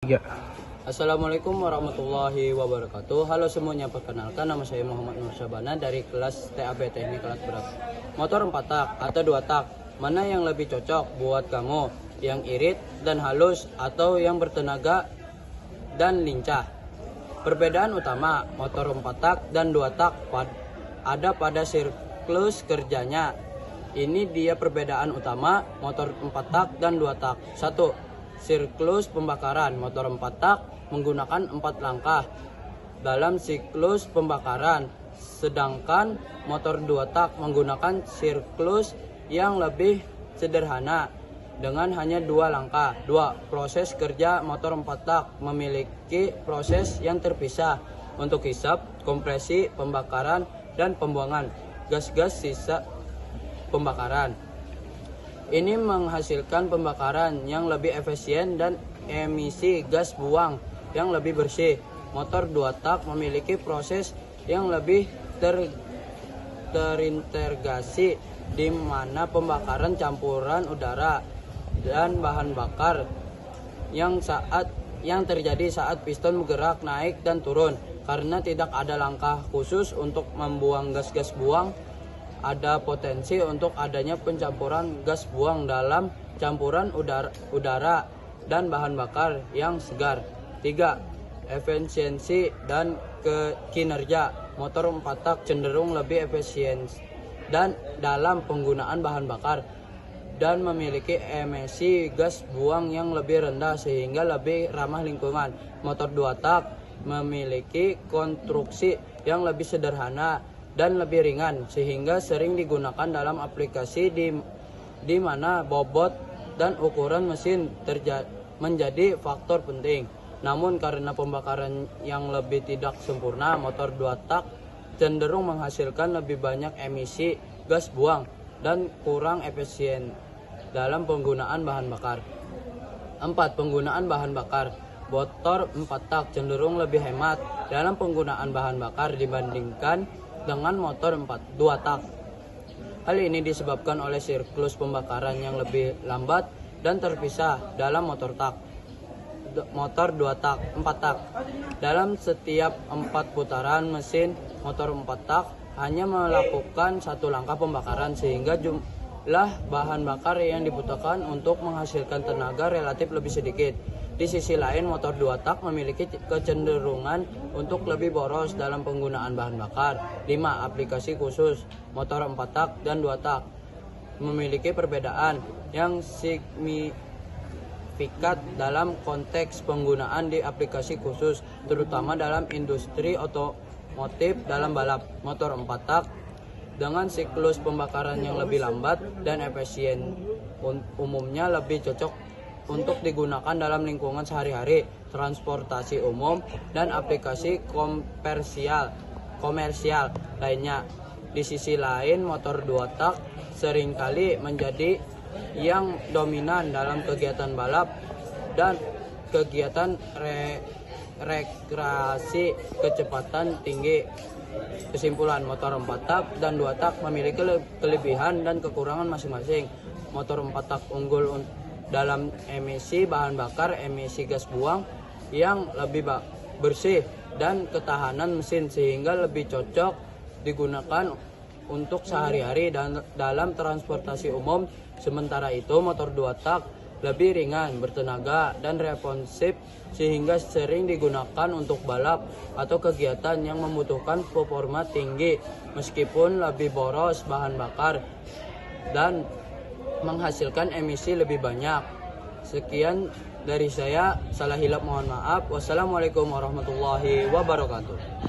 3. Assalamualaikum warahmatullahi wabarakatuh. Halo semuanya, perkenalkan nama saya Muhammad Nur Syabana dari kelas TAB Teknik Alat Berat. Motor 4 tak atau 2 tak, mana yang lebih cocok buat kamu? Yang irit dan halus atau yang bertenaga dan lincah? Perbedaan utama motor 4 tak dan 2 tak ada pada siklus kerjanya. Ini dia perbedaan utama motor 4 tak dan 2 tak. 1. Siklus pembakaran. Motor 4 tak menggunakan 4 langkah dalam siklus pembakaran, sedangkan motor 2 tak menggunakan siklus yang lebih sederhana dengan hanya 2 langkah. 2. Proses kerja motor 4 tak memiliki proses yang terpisah untuk hisap, kompresi, pembakaran, dan pembuangan gas-gas sisa pembakaran. Ini menghasilkan pembakaran yang lebih efisien dan emisi gas buang yang lebih bersih. Motor 2 tak memiliki proses yang lebih terintegrasi, di mana pembakaran campuran udara dan bahan bakar yang terjadi saat piston bergerak naik dan turun. Karena tidak ada langkah khusus untuk membuang gas-gas buang, ada potensi untuk adanya pencampuran gas buang dalam campuran udara dan bahan bakar yang segar. 3. Efisiensi dan kinerja. Motor 4 tak cenderung lebih efisien dan dalam penggunaan bahan bakar dan memiliki emisi gas buang yang lebih rendah sehingga lebih ramah lingkungan. Motor 2 tak memiliki konstruksi yang lebih sederhana dan lebih ringan sehingga sering digunakan dalam aplikasi di mana bobot dan ukuran mesin menjadi faktor penting. Namun karena pembakaran yang lebih tidak sempurna, motor 2 tak cenderung menghasilkan lebih banyak emisi gas buang dan kurang efisien dalam penggunaan bahan bakar. 4. Penggunaan bahan bakar. Motor 4 tak cenderung lebih hemat dalam penggunaan bahan bakar dibandingkan dengan motor 2 tak. Hal ini disebabkan oleh siklus pembakaran yang lebih lambat dan terpisah dalam motor 4 tak. Dalam setiap 4 putaran mesin motor 4 tak hanya melakukan 1 langkah pembakaran sehingga jumlah bahan bakar yang dibutuhkan untuk menghasilkan tenaga relatif lebih sedikit. Di sisi lain, motor 2 tak memiliki kecenderungan untuk lebih boros dalam penggunaan bahan bakar. 5. Aplikasi khusus. Motor 4 tak dan 2 tak memiliki perbedaan yang signifikan dalam konteks penggunaan di aplikasi khusus, terutama dalam industri otomotif dalam balap. Motor 4 tak dengan siklus pembakaran yang lebih lambat dan efisien umumnya lebih cocok untuk digunakan dalam lingkungan sehari-hari, transportasi umum, dan aplikasi komersial lainnya. Di sisi lain, motor 2 tak seringkali menjadi yang dominan dalam kegiatan balap dan kegiatan rekreasi kecepatan tinggi. Kesimpulan, motor 4 tak dan 2 tak memiliki kelebihan dan kekurangan masing-masing. Motor 4 tak unggul dalam emisi bahan bakar, emisi gas buang yang lebih bersih, dan ketahanan mesin sehingga lebih cocok digunakan untuk sehari-hari dan dalam transportasi umum. Sementara itu, motor 2 tak lebih ringan, bertenaga, dan responsif sehingga sering digunakan untuk balap atau kegiatan yang membutuhkan performa tinggi meskipun lebih boros bahan bakar dan menghasilkan emisi lebih banyak. Sekian dari saya, salah hilap mohon maaf. Wassalamualaikum warahmatullahi wabarakatuh.